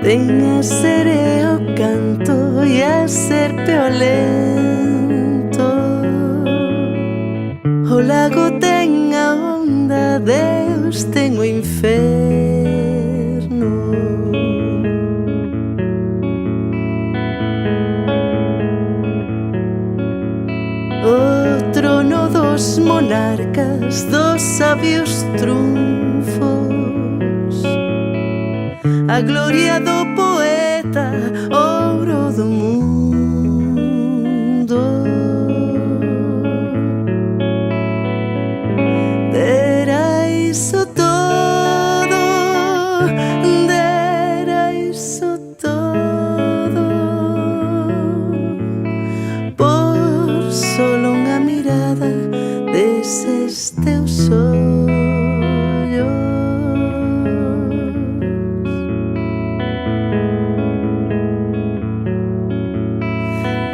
Ten a serea o canto e a serpe o lento. O lago ten a onda, Deus ten o inferno. O trono dos monarcas, dos sabios triunfos, a gloria do poeta, ouro do mundo. Dera iso todo, dera iso todo, por solo unha mirada deses teus ollos.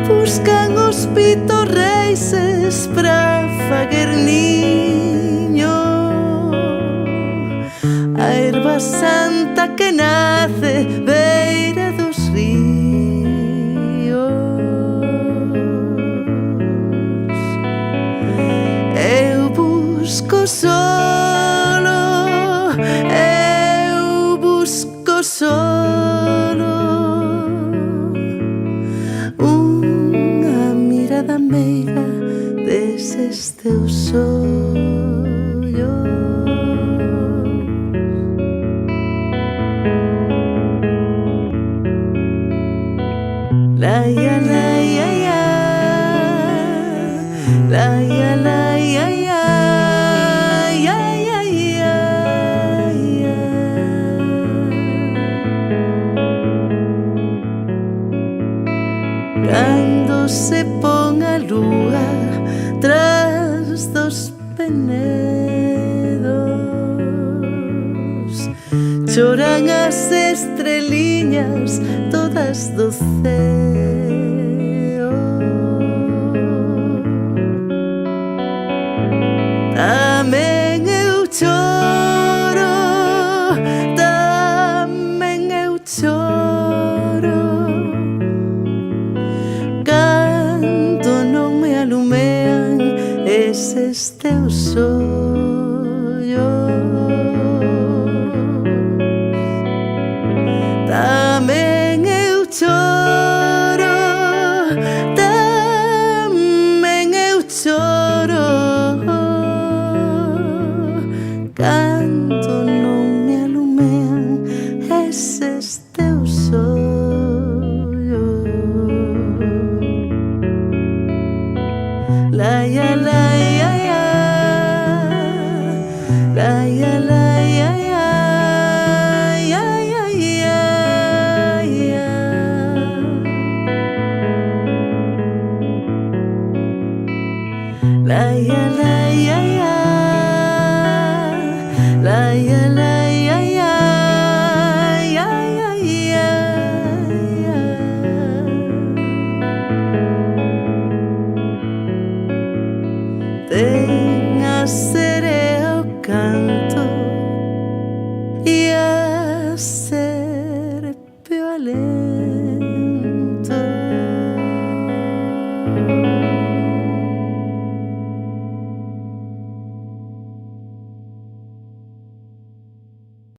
Buscan os pitorreises pra faguer niño, a erva santa que nace beira dos ríos. Eu busco solo, eu busco solo unha mirada meiga deses teus ollos. Laia, laia, ia, laia, laia, ia, ia, ia, ia, ia. Cando se pon a lúa tras dos penedos, choran as estreliñas todas do ceo. Tamén eu choro, tamén eu choro, canto non me alumean eses teus ollos.